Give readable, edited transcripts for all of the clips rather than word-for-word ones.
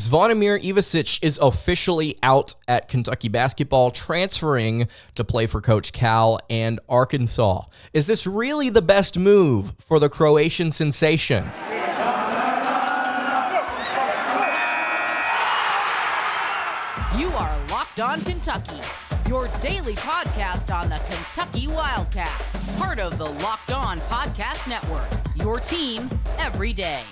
Zvonimir Ivisic is officially out at Kentucky basketball, transferring to play for Coach Cal and Arkansas. Is this really the best move for the Croatian sensation? You are Locked On Kentucky, your daily podcast on the Kentucky Wildcats, part of the Locked On Podcast Network, your team every day.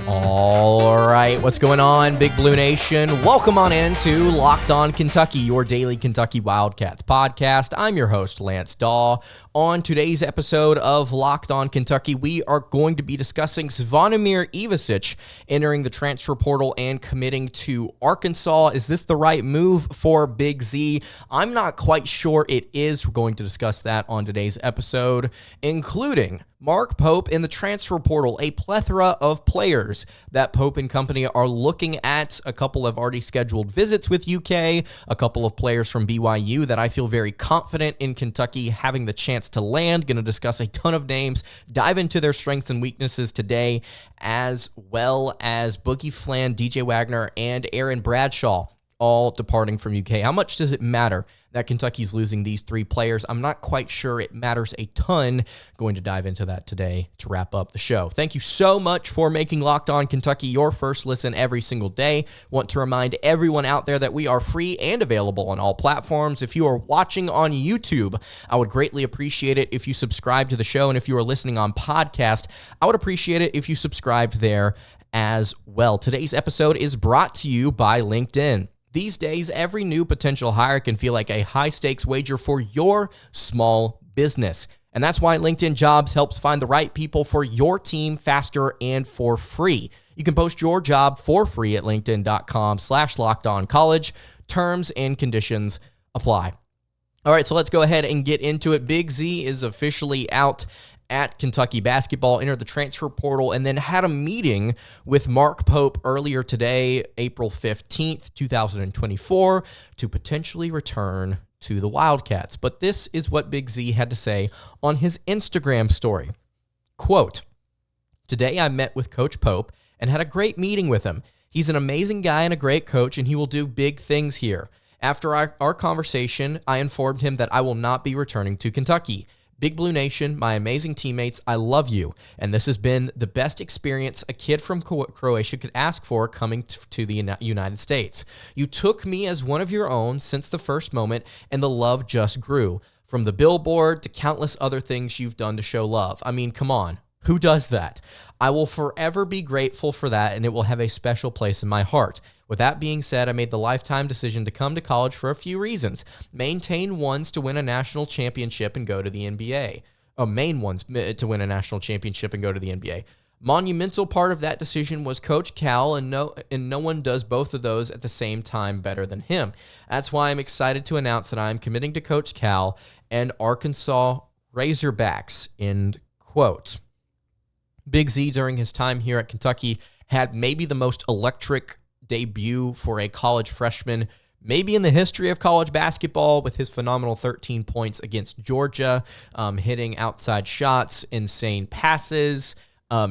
All right, what's going on, Big Blue Nation? Welcome on into Locked On Kentucky, your daily Kentucky Wildcats podcast. I'm your host, Lance Dawe. On today's episode of Locked On Kentucky, we are going to be discussing Zvonimir Ivisic entering the transfer portal and committing to Arkansas. Is this the right move for Big Z? I'm not quite sure it is. We're going to discuss that on today's episode, including Mark Pope in the transfer portal, a plethora of players that Pope and company are looking at. A couple have already scheduled visits with UK, a couple of players from BYU that I feel very confident in Kentucky having the chance to land. Going to discuss a ton of names, dive into their strengths and weaknesses today, as well as Boogie Flan, DJ Wagner, and Aaron Bradshaw all departing from UK. How much does it matter that Kentucky's losing these three players? I'm not quite sure it matters a ton. Going to dive into that today to wrap up the show. Thank you so much for making Locked On Kentucky your first listen every single day. Want to remind everyone out there that we are free and available on all platforms. If you are watching on YouTube, I would greatly appreciate it if you subscribe to the show. And if you are listening on podcast, I would appreciate it if you subscribed there as well. Today's episode is brought to you by LinkedIn. These days, every new potential hire can feel like a high-stakes wager for your small business. And that's why LinkedIn Jobs helps find the right people for your team faster and for free. You can post your job for free at linkedin.com/lockedoncollege. Terms and conditions apply. All right, so let's go ahead and get into it. Big Z is officially out at Kentucky basketball, entered the transfer portal, and then had a meeting with Mark Pope earlier today, April 15th, 2024, to potentially return to the Wildcats. But this is what Big Z had to say on his Instagram story. Quote, "Today I met with Coach Pope and had a great meeting with him. He's an amazing guy and a great coach, and he will do big things here. After our conversation, I informed him that I will not be returning to Kentucky. Big Blue Nation, my amazing teammates, I love you, and this has been the best experience a kid from Croatia could ask for coming to the United States. You took me as one of your own since the first moment, and the love just grew. From the billboard to countless other things you've done to show love. I mean, come on, who does that? I will forever be grateful for that, and it will have a special place in my heart. With that being said, I made the lifetime decision to come to college for a few reasons. Main ones to win a national championship and go to the NBA. Main ones to win a national championship and go to the NBA. Monumental part of that decision was Coach Cal, and no one does both of those at the same time better than him. That's why I'm excited to announce that I'm committing to Coach Cal and Arkansas Razorbacks." End quote. Big Z, during his time here at Kentucky, had maybe the most electric debut for a college freshman, maybe in the history of college basketball, with his phenomenal 13 points against Georgia, hitting outside shots, insane passes,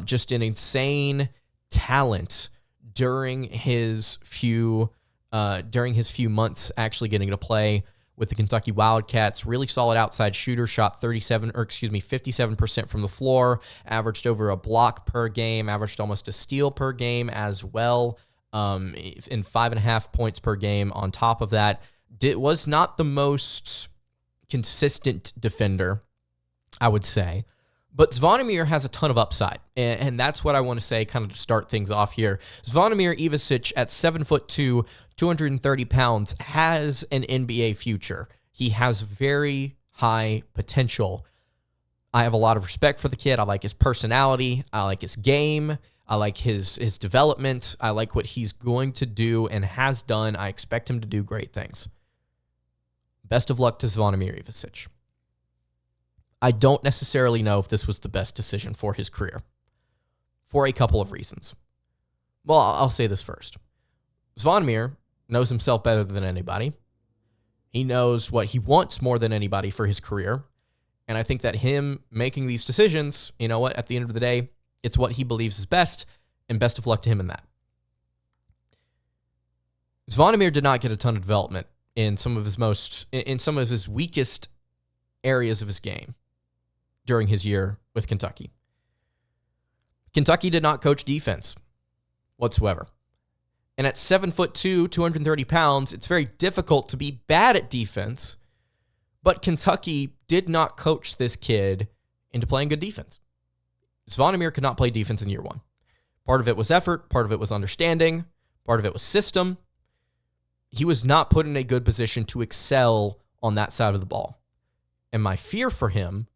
just an insane talent during his few months actually getting to play with the Kentucky Wildcats. Really solid outside shooter, shot 57% from the floor, averaged over a block per game, averaged almost a steal per game as well, in 5.5 points per game on top of that. Was not the most consistent defender, I would say, but Zvonimir has a ton of upside, and that's what I want to say kind of to start things off here. Zvonimir Ivisic at 7'2", 230 pounds, has an NBA future. He has very high potential. I have a lot of respect for the kid. I like his personality. I like his game. I like his development. I like what he's going to do and has done. I expect him to do great things. Best of luck to Zvonimir Ivisic. I don't necessarily know if this was the best decision for his career, for a couple of reasons. Well, I'll say this first. Zvonimir knows himself better than anybody. He knows what he wants more than anybody for his career. And I think that him making these decisions, you know what, at the end of the day, it's what he believes is best, and best of luck to him in that. Zvonimir did not get a ton of development in some of his weakest areas of his game during his year with Kentucky. Kentucky did not coach defense whatsoever. And at 7'2", 230 pounds, it's very difficult to be bad at defense, but Kentucky did not coach this kid into playing good defense. Zvonimir could not play defense in year one. Part of it was effort, part of it was understanding, part of it was system. He was not put in a good position to excel on that side of the ball. And my fear for him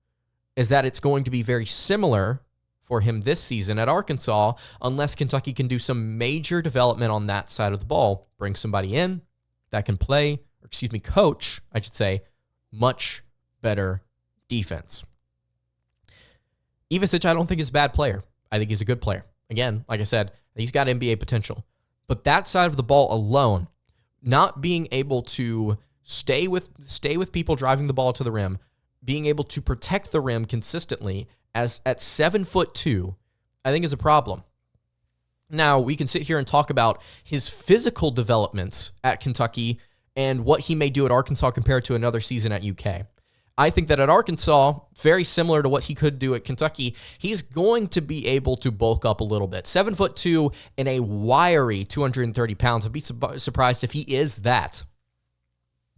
is that it's going to be very similar for him this season at Arkansas unless Kentucky can do some major development on that side of the ball, bring somebody in that can coach, I should say, much better defense. Ivisic, I don't think is a bad player. I think he's a good player. Again, like I said, he's got NBA potential. But that side of the ball alone, not being able to stay with people driving the ball to the rim, being able to protect the rim consistently as at 7'2", I think is a problem. Now, we can sit here and talk about his physical developments at Kentucky and what he may do at Arkansas compared to another season at UK. I think that at Arkansas, very similar to what he could do at Kentucky, he's going to be able to bulk up a little bit. 7'2" and a wiry 230 pounds. I'd be surprised if he is that.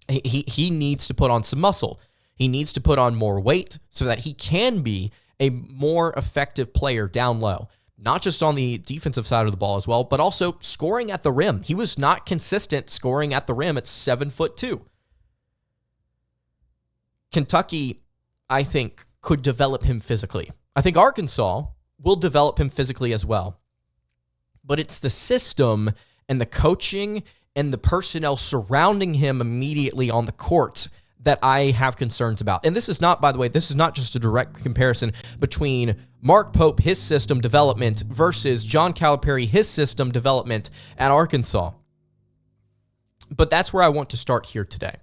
He needs to put on some muscle. He needs to put on more weight so that he can be a more effective player down low. Not just on the defensive side of the ball as well, but also scoring at the rim. He was not consistent scoring at the rim at 7'2". Kentucky, I think, could develop him physically. I think Arkansas will develop him physically as well. But it's the system and the coaching and the personnel surrounding him immediately on the court that I have concerns about. And this is not, by the way, this is not just a direct comparison between Mark Pope, his system development, versus John Calipari, his system development at Arkansas. But that's where I want to start here today.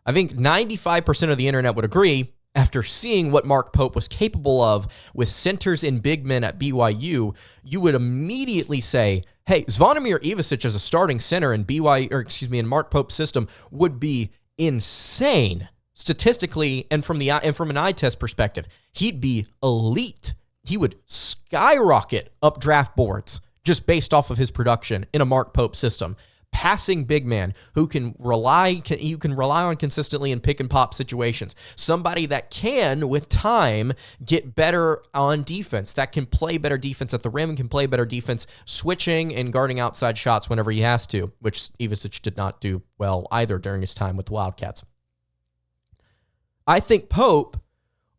I think 95% of the internet would agree, after seeing what Mark Pope was capable of with centers and big men at BYU, you would immediately say, hey, Zvonimir Ivisic as a starting center in in Mark Pope's system would be insane statistically and from an eye test perspective. He'd be elite. He would skyrocket up draft boards just based off of his production in a Mark Pope system. Passing big man who you can rely on consistently in pick and pop situations. Somebody that can, with time, get better on defense, that can play better defense at the rim and can play better defense switching and guarding outside shots whenever he has to, which Ivisic did not do well either during his time with the Wildcats. I think Pope,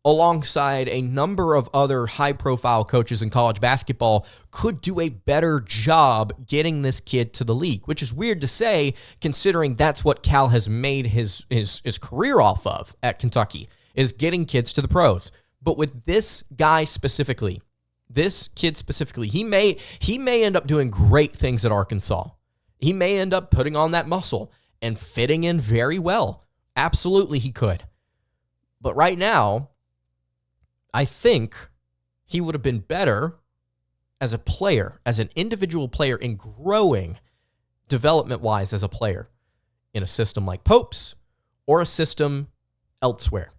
alongside a number of other high-profile coaches in college basketball, could do a better job getting this kid to the league, which is weird to say considering that's what Cal has made his career off of at Kentucky, is getting kids to the pros. But with this kid specifically, he may end up doing great things at Arkansas. He may end up putting on that muscle and fitting in very well. Absolutely he could. But right now, I think he would have been better as a player, as an individual player, in growing development-wise as a player in a system like Pope's or a system elsewhere.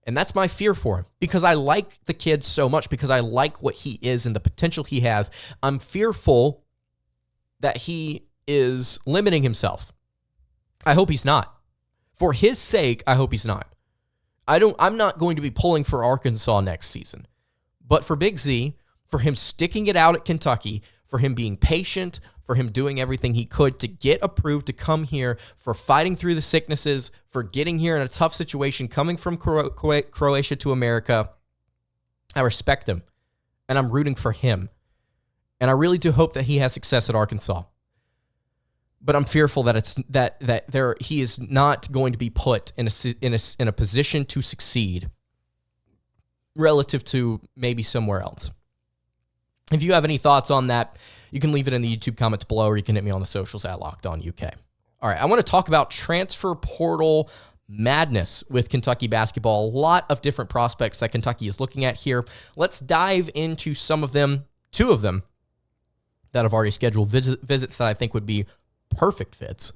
And that's my fear for him, because I like the kid so much, because I like what he is and the potential he has. I'm fearful that he is limiting himself. I hope he's not. For his sake, I hope he's not. I'm not going to be pulling for Arkansas next season. But for Big Z, for him sticking it out at Kentucky, for him being patient, for him doing everything he could to get approved to come here, for fighting through the sicknesses, for getting here in a tough situation, coming from Croatia to America, I respect him, and I'm rooting for him. And I really do hope that he has success at Arkansas. But I'm fearful that he is not going to be put in a position to succeed relative to maybe somewhere else. If you have any thoughts on that, you can leave it in the YouTube comments below, or you can hit me on the socials at LockedOnUK. All right, I want to talk about transfer portal madness with Kentucky basketball. A lot of different prospects that Kentucky is looking at here. Let's dive into some of them, two of them that have already scheduled visits that I think would be perfect fits.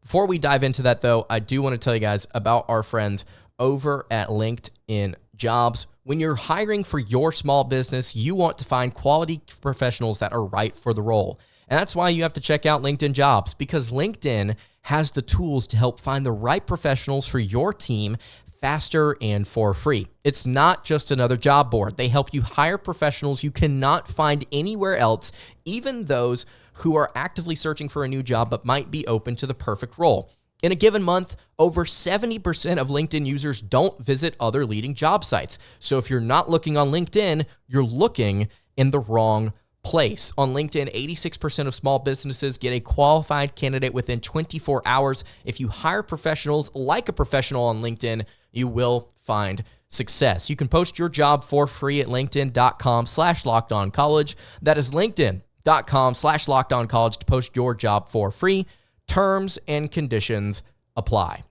Before we dive into that, though, I do want to tell you guys about our friends over at LinkedIn Jobs. When you're hiring for your small business, you want to find quality professionals that are right for the role. And that's why you have to check out LinkedIn Jobs, because LinkedIn has the tools to help find the right professionals for your team faster and for free. It's not just another job board. They help you hire professionals you cannot find anywhere else, even those who are actively searching for a new job but might be open to the perfect role. In a given month, over 70% of LinkedIn users don't visit other leading job sites. So if you're not looking on LinkedIn, you're looking in the wrong place. On LinkedIn, 86% of small businesses get a qualified candidate within 24 hours. If you hire professionals like a professional on LinkedIn, you will find success. You can post your job for free at linkedin.com/lockedoncollege. That is linkedin.com/lockedoncollege to post your job for free. Terms and conditions apply.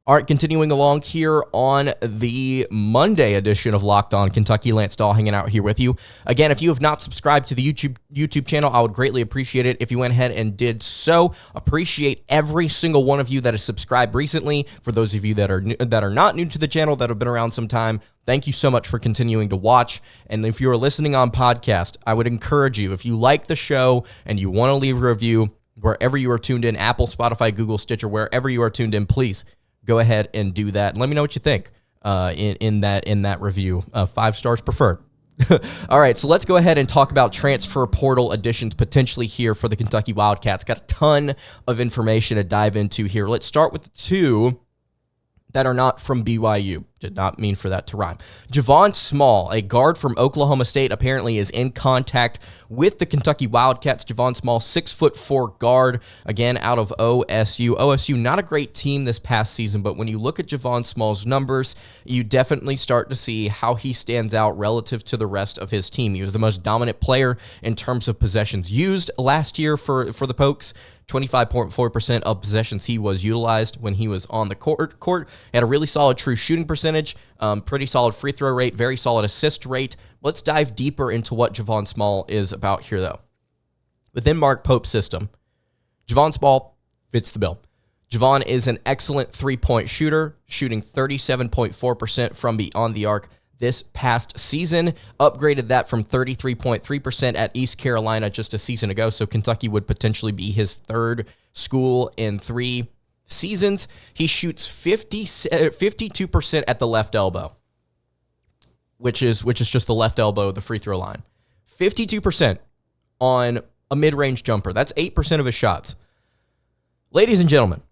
All right, continuing along here on the Monday edition of Locked On Kentucky, Lance Dawe hanging out here with you. Again, if you have not subscribed to the YouTube channel, I would greatly appreciate it if you went ahead and did so. Appreciate every single one of you that has subscribed recently. For those of you that are not new to the channel, that have been around some time, thank you so much for continuing to watch. And if you are listening on podcast, I would encourage you, if you like the show and you want to leave a review, wherever you are tuned in, Apple, Spotify, Google, Stitcher, wherever you are tuned in, please go ahead and do that. And let me know what you think in that review. 5 stars preferred. All right, so let's go ahead and talk about transfer portal additions potentially here for the Kentucky Wildcats. Got a ton of information to dive into here. Let's start with the 2 that are not from BYU. Did not mean for that to rhyme. Javon Small, a guard from Oklahoma State, apparently is in contact with the Kentucky Wildcats. Javon Small, 6'4" guard, again, out of OSU. OSU, not a great team this past season, but when you look at Javon Small's numbers, you definitely start to see how he stands out relative to the rest of his team. He was the most dominant player in terms of possessions used last year for the Pokes. 25.4% of possessions he was utilized when he was on the court. He had a really solid true shooting percentage, pretty solid free throw rate, very solid assist rate. Let's dive deeper into what Javon Small is about here, though. Within Mark Pope's system, Javon Small fits the bill. Javon is an excellent three-point shooter, shooting 37.4% from beyond the arc this past season, upgraded that from 33.3% at East Carolina just a season ago, so Kentucky would potentially be his 3rd school in 3 seasons. He shoots 52% at the left elbow, which is just the left elbow of the free throw line. 52% on a mid-range jumper. That's 8% of his shots. Ladies and gentlemen,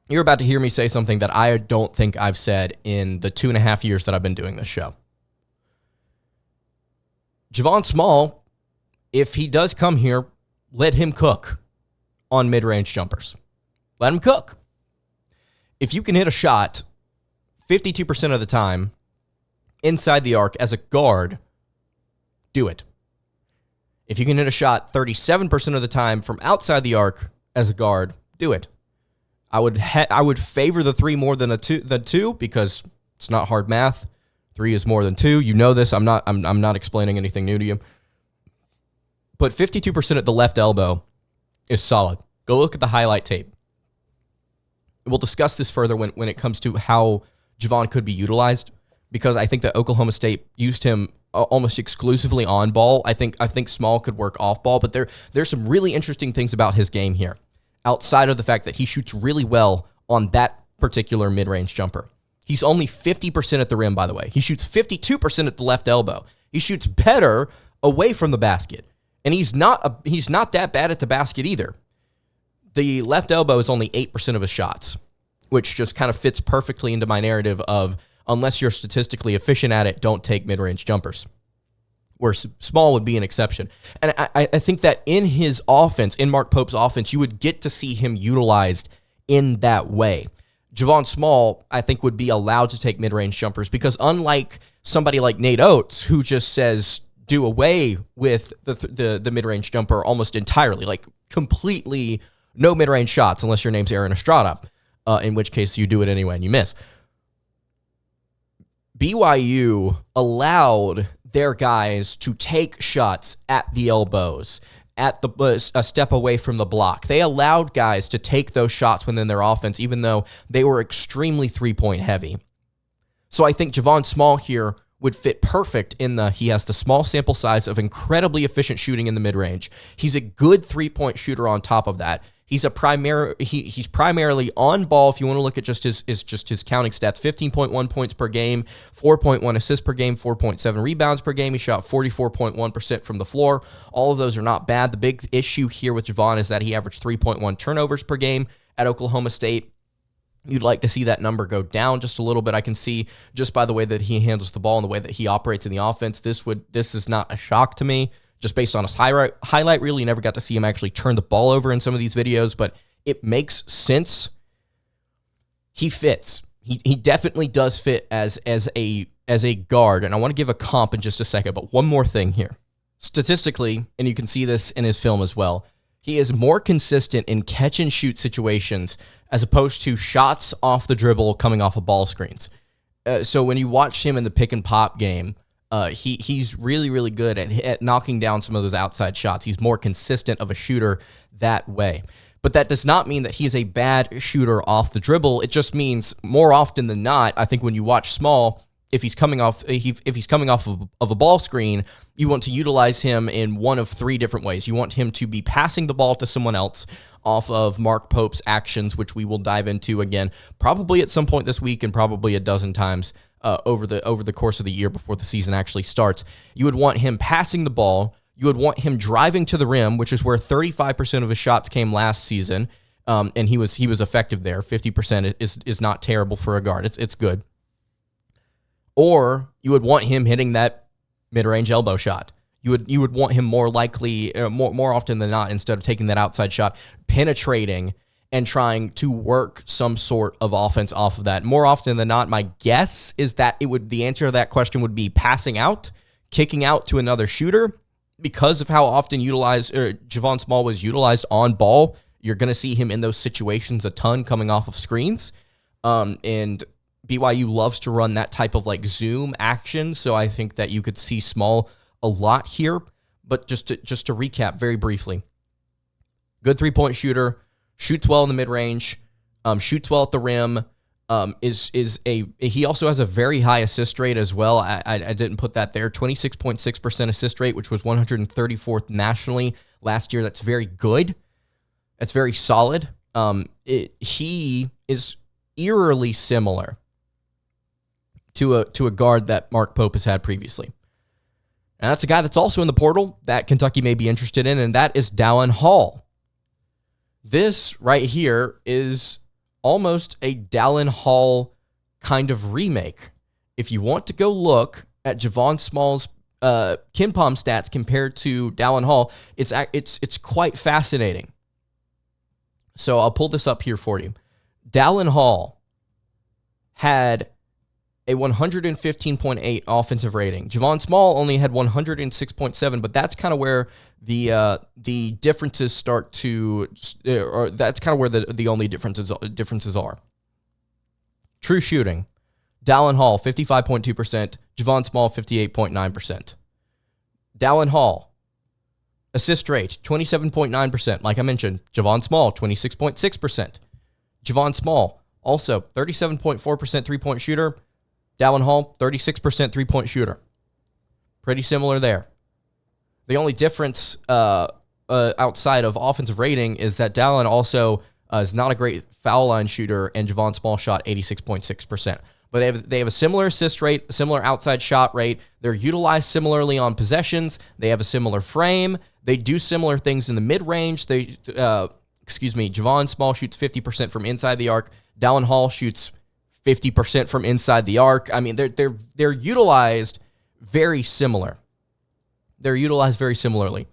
you're about to hear me say something that I don't think I've said in the 2.5 years that I've been doing this show. Javon Small, if he does come here, let him cook on mid-range jumpers. Let him cook. If you can hit a shot 52% of the time inside the arc as a guard, do it. If you can hit a shot 37% of the time from outside the arc as a guard, do it. I would favor the 3 more than the two because it's not hard math. 3 is more than 2. You know this. I'm not explaining anything new to you. But 52% at the left elbow is solid. Go look at the highlight tape. We'll discuss this further when it comes to how Javon could be utilized, because I think that Oklahoma State used him almost exclusively on ball. I think Small could work off ball, but there's some really interesting things about his game here, outside of the fact that he shoots really well on that particular mid-range jumper. He's only 50% at the rim, by the way. He shoots 52% at the left elbow. He shoots better away from the basket, and he's not that bad at the basket either. The left elbow is only 8% of his shots, which just kind of fits perfectly into my narrative of, unless you're statistically efficient at it, don't take mid-range jumpers, where Small would be an exception. And I think that in his offense, in Mark Pope's offense, you would get to see him utilized in that way. Javon Small, I think, would be allowed to take mid-range jumpers because unlike somebody like Nate Oates, who just says do away with the mid-range jumper almost entirely, like completely no mid-range shots unless your name's Aaron Estrada, in which case you do it anyway and you miss. BYU allowed their guys to take shots at the elbows, at a step away from the block. They allowed guys to take those shots within their offense, even though they were extremely three-point heavy. So I think Javon Small here would fit perfect he has the small sample size of incredibly efficient shooting in the mid-range. He's a good three-point shooter on top of that. He's primarily on ball. If you want to look at just his counting stats, 15.1 points per game, 4.1 assists per game, 4.7 rebounds per game. He shot 44.1% from the floor. All of those are not bad. The big issue here with Javon is that he averaged 3.1 turnovers per game at Oklahoma State. You'd like to see that number go down just a little bit. I can see just by the way that he handles the ball and the way that he operates in the offense, this is not a shock to me. Just based on his highlight reel, you never got to see him actually turn the ball over in some of these videos, but it makes sense. He fits. He definitely does fit as a guard, and I want to give a comp in just a second, but one more thing here. Statistically, and you can see this in his film as well, he is more consistent in catch-and-shoot situations as opposed to shots off the dribble coming off of ball screens. So when you watch him in the pick-and-pop game, he's really, really good at knocking down some of those outside shots. He's more consistent of a shooter that way. But that does not mean that he's a bad shooter off the dribble. It just means more often than not, I think when you watch Small, if he's coming off of a ball screen, you want to utilize him in one of three different ways. You want him to be passing the ball to someone else off of Mark Pope's actions, which we will dive into again, probably at some point this week and probably a dozen times over the course of the year before the season actually starts. You would want him passing the ball. You would want him driving to the rim, which is where 35% of his shots came last season, and he was effective there. 50% is not terrible for a guard. It's good. Or you would want him hitting that mid-range elbow shot. You would want him more likely, more often than not, instead of taking that outside shot, penetrating and trying to work some sort of offense off of that. More often than not, my guess is that the answer to that question would be passing out, kicking out to another shooter. Because of how often Javon Small was utilized on ball, you're going to see him in those situations a ton coming off of screens. And BYU loves to run that type of like zoom action, so I think that you could see Small a lot here. But just to recap very briefly, good three-point shooter, shoots well in the mid-range, shoots well at the rim, he also has a very high assist rate as well. I didn't put that there. 26.6% assist rate, which was 134th nationally last year. That's very good. That's very solid. He is eerily similar to a guard that Mark Pope has had previously. And that's a guy that's also in the portal that Kentucky may be interested in, and that is Dawe Hall. This right here is almost a Dawe Hall kind of remake. If you want to go look at Javon Small's KenPom stats compared to Dawe Hall, it's quite fascinating. So I'll pull this up here for you. Dawe Hall had a 115.8 offensive rating. Javon Small only had 106.7, but that's kind of where the differences start to, or that's kind of where the only differences are. True shooting, Dawe Hall 55.2%, Javon Small 58.9%. Dawe Hall assist rate 27.9%. Like I mentioned, Javon Small 26.6%. Javon Small also 37.4% three-point shooter. Dawe Hall, 36% three-point shooter. Pretty similar there. The only difference outside of offensive rating is that Dawe also is not a great foul line shooter, and Javon Small shot 86.6%. But they have a similar assist rate, similar outside shot rate. They're utilized similarly on possessions. They have a similar frame. They do similar things in the mid-range. Javon Small shoots 50% from inside the arc. Dawe Hall shoots 50% from inside the arc. I mean, they're utilized very similar. They're utilized very similarly.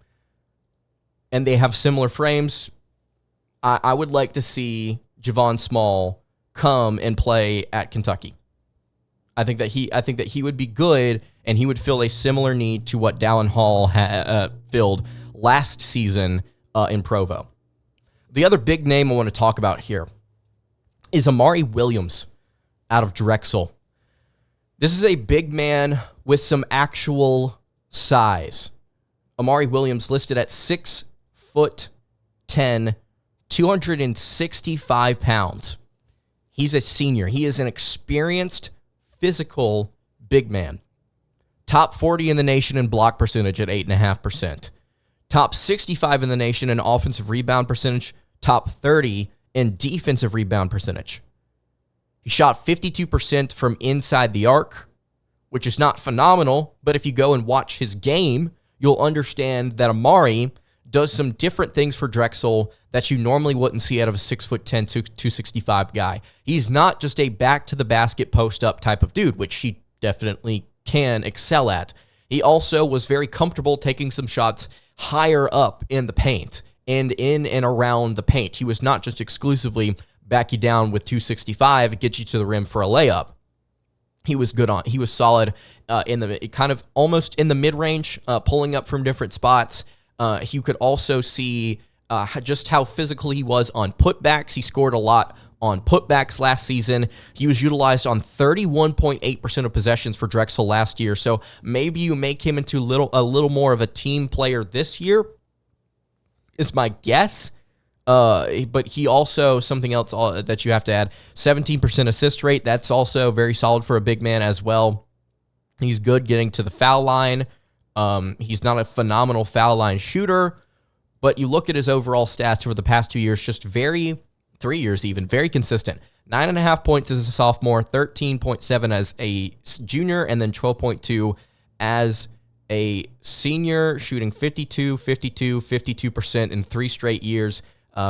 And they have similar frames. I would like to see Javon Small come and play at Kentucky. I think that he would be good, and he would fill a similar need to what Dawe Hall filled last season in Provo. The other big name I want to talk about here is Amari Williams out of Drexel. This is a big man with some actual size. Amari Williams listed at 6'2", 6'10", 265 pounds. He's a senior. He is an experienced, physical big man. Top 40 in the nation in block percentage at 8.5%. Top 65 in the nation in offensive rebound percentage. Top 30 in defensive rebound percentage. He shot 52% from inside the arc, which is not phenomenal, but if you go and watch his game, you'll understand that Amari does some different things for Drexel that you normally wouldn't see out of a 6'10", 265 guy. He's not just a back-to-the-basket post-up type of dude, which he definitely can excel at. He also was very comfortable taking some shots higher up in the paint and in and around the paint. He was not just exclusively back you down with 265, get you to the rim for a layup. He was solid in the kind of almost in the mid-range, pulling up from different spots. You could also see just how physical he was on putbacks. He scored a lot on putbacks last season. He was utilized on 31.8% of possessions for Drexel last year. So maybe you make him into a little more of a team player this year, is my guess. But he also, something else that you have to add, 17% assist rate. That's also very solid for a big man as well. He's good getting to the foul line. He's not a phenomenal foul line shooter, but you look at his overall stats over the past 2 years, 3 years even, very consistent. 9.5 points as a sophomore, 13.7 as a junior, and then 12.2 as a senior, shooting 52% in 3 straight years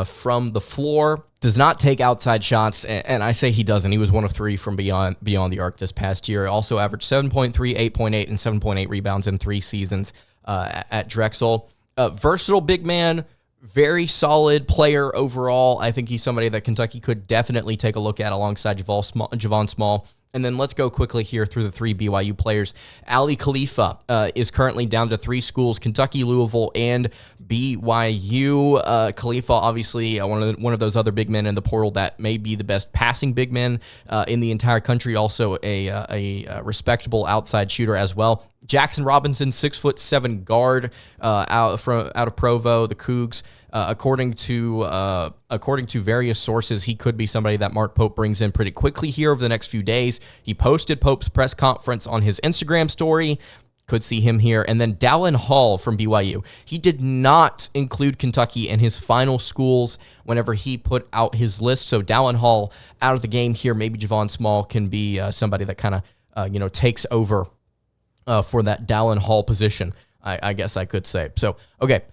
from the floor. Does not take outside shots, and I say he doesn't. He was 1 of 3 from beyond the arc this past year. Also averaged 7.3, 8.8, and 7.8 rebounds in 3 seasons at Drexel. Versatile big man, very solid player overall. I think he's somebody that Kentucky could definitely take a look at alongside Javon Small. And then let's go quickly here through the 3 BYU players. Khalifa is currently down to 3 schools, Kentucky, Louisville, and BYU. Khalifa, obviously, one of those other big men in the portal that may be the best passing big man in the entire country. Also a respectable outside shooter as well. Jaxson Robinson, 6'7" guard out of Provo, the Cougs. According to various sources, he could be somebody that Mark Pope brings in pretty quickly here over the next few days. He posted Pope's press conference on his Instagram story. Could see him here. And then Dawe from BYU. He did not include Kentucky in his final schools whenever he put out his list. So Dawe out of the game here. Maybe Javon Small can be somebody that kind of takes over for that Dawe position, I guess I could say. So, okay.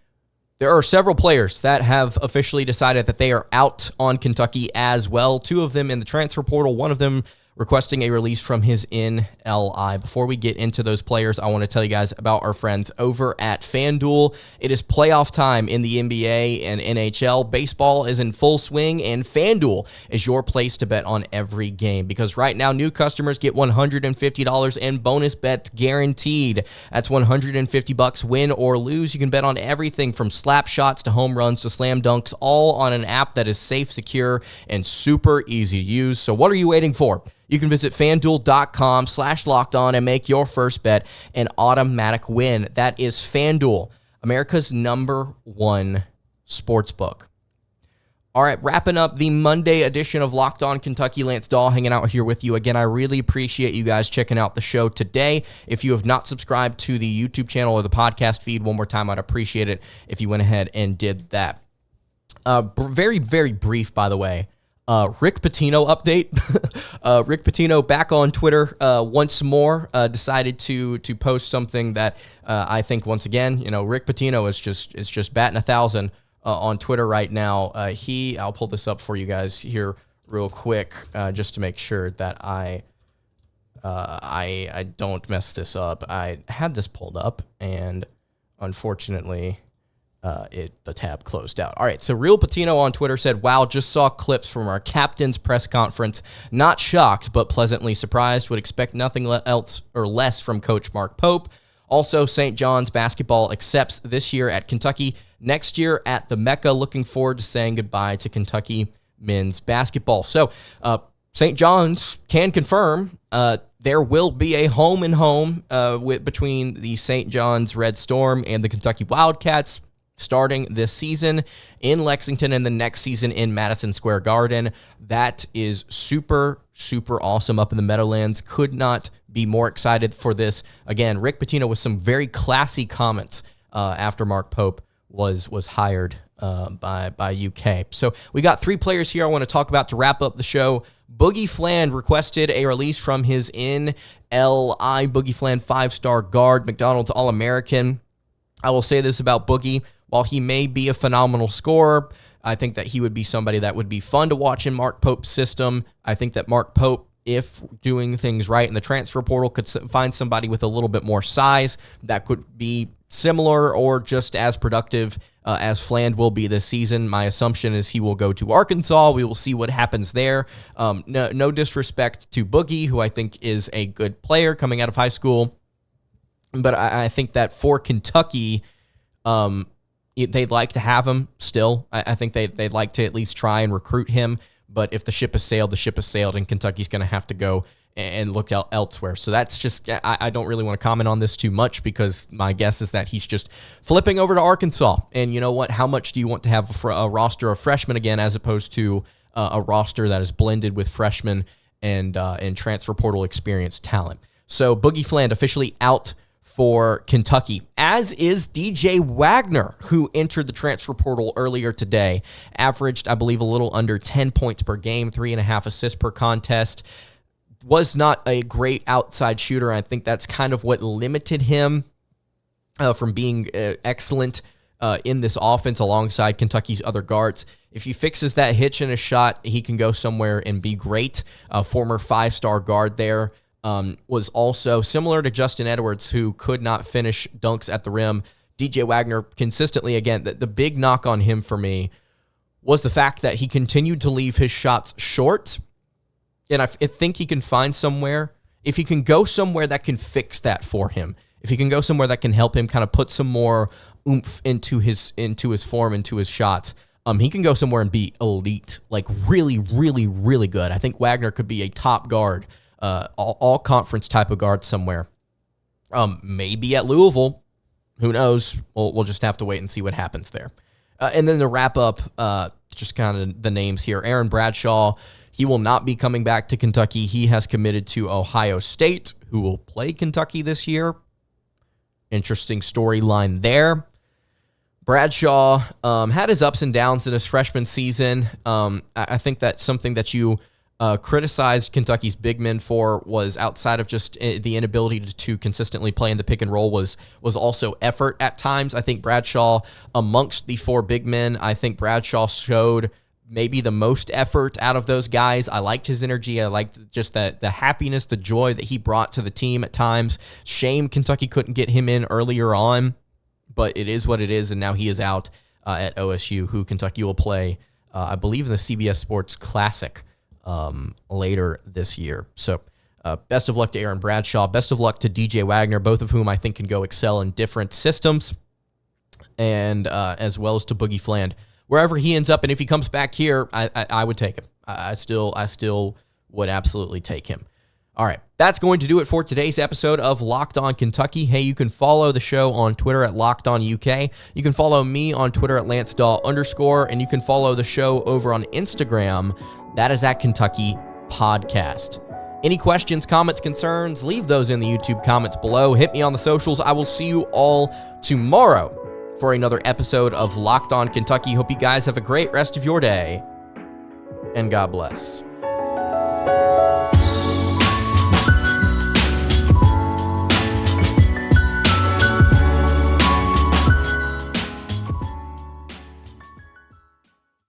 There are several players that have officially decided that they are out on Kentucky as well. 2 of them in the transfer portal, 1 of them requesting a release from his NLI. Before we get into those players, I want to tell you guys about our friends over at FanDuel. It is playoff time in the NBA and NHL. Baseball is in full swing, and FanDuel is your place to bet on every game, because right now new customers get $150 in bonus bets guaranteed. That's $150 win or lose. You can bet on everything from slap shots to home runs to slam dunks, all on an app that is safe, secure, and super easy to use. So what are you waiting for? You can visit FanDuel.com/lockedon and make your first bet an automatic win. That is FanDuel, America's #1 sportsbook. All right, wrapping up the Monday edition of Locked On Kentucky. Lance Dawe hanging out here with you. Again, I really appreciate you guys checking out the show today. If you have not subscribed to the YouTube channel or the podcast feed, one more time, I'd appreciate it if you went ahead and did that. Very, very brief, by the way. Rick Pitino update. Rick Pitino back on Twitter once more, decided to post something that I think, once again, Rick Pitino is just batting 1,000 on Twitter right now. I'll pull this up for you guys here real quick, just to make sure that I don't mess this up. I had this pulled up, and unfortunately, the tab closed out. All right, so Real Pitino on Twitter said, "Wow, just saw clips from our captain's press conference. Not shocked, but pleasantly surprised. Would expect nothing else or less from Coach Mark Pope. Also, St. John's basketball accepts this year at Kentucky, next year at the Mecca. Looking forward to saying goodbye to Kentucky men's basketball." So, St. John's can confirm there will be a home-and-home between the St. John's Red Storm and the Kentucky Wildcats. starting this season in Lexington and the next season in Madison Square Garden. That is super, super awesome up in the Meadowlands. Could not be more excited for this. Again, Rick Pitino with some very classy comments after Mark Pope was hired by UK. So we got 3 players here I want to talk about to wrap up the show. Boogie Fland requested a release from his NLI. Boogie Fland, 5-star guard, McDonald's All-American. I will say this about Boogie. While he may be a phenomenal scorer, I think that he would be somebody that would be fun to watch in Mark Pope's system. I think that Mark Pope, if doing things right in the transfer portal, could find somebody with a little bit more size that could be similar or just as productive as Fland will be this season. My assumption is he will go to Arkansas. We will see what happens there. No disrespect to Boogie, who I think is a good player coming out of high school, but I think that for Kentucky, they'd like to have him still. I think they'd like to at least try and recruit him, but if the ship has sailed, the ship has sailed, and Kentucky's going to have to go and look elsewhere. So that's just, I don't really want to comment on this too much because my guess is that he's just flipping over to Arkansas. And you know what? How much do you want to have a roster of freshmen again as opposed to a roster that is blended with freshmen and transfer portal experienced talent? So Boogie Fland officially out for Kentucky, as is DJ Wagner, who entered the transfer portal earlier today. Averaged, I believe, a little under 10 points per game, 3.5 assists per contest. Was not a great outside shooter. I think that's kind of what limited him from being excellent in this offense alongside Kentucky's other guards. If he fixes that hitch in his shot, he can go somewhere and be great. Former 5-star guard there. Was also similar to Justin Edwards, who could not finish dunks at the rim. DJ Wagner consistently, again, the big knock on him for me was the fact that he continued to leave his shots short. And I think he can find somewhere, if he can go somewhere that can fix that for him, if he can go somewhere that can help him kind of put some more oomph into his form, into his shots, he can go somewhere and be elite, like really, really, really good. I think Wagner could be a top guard, all conference type of guard somewhere. Maybe at Louisville. Who knows? We'll just have to wait and see what happens there. And then to wrap up, just kind of the names here. Aaron Bradshaw, he will not be coming back to Kentucky. He has committed to Ohio State, who will play Kentucky this year. Interesting storyline there. Bradshaw had his ups and downs in his freshman season. I think that something that you criticized Kentucky's big men for was, outside of just the inability to consistently play in the pick and roll, was also effort at times. I think Bradshaw, amongst the 4 big men, I think Bradshaw showed maybe the most effort out of those guys. I liked his energy. I liked just the happiness, the joy that he brought to the team at times. Shame Kentucky couldn't get him in earlier on, but it is what it is, and now he is out at OSU, who Kentucky will play, I believe, in the CBS Sports Classic later this year. So best of luck to Aaron Bradshaw. Best of luck to DJ Wagner, both of whom I think can go excel in different systems, and as well as to Boogie Fland. Wherever he ends up, and if he comes back here, I would take him. I still would absolutely take him. All right, that's going to do it for today's episode of Locked On Kentucky. Hey, you can follow the show on Twitter at Locked On UK. You can follow me on Twitter at LanceDawe_, and you can follow the show over on Instagram. That is at Kentucky Podcast. Any questions, comments, concerns, leave those in the YouTube comments below. Hit me on the socials. I will see you all tomorrow for another episode of Locked On Kentucky. Hope you guys have a great rest of your day, and God bless.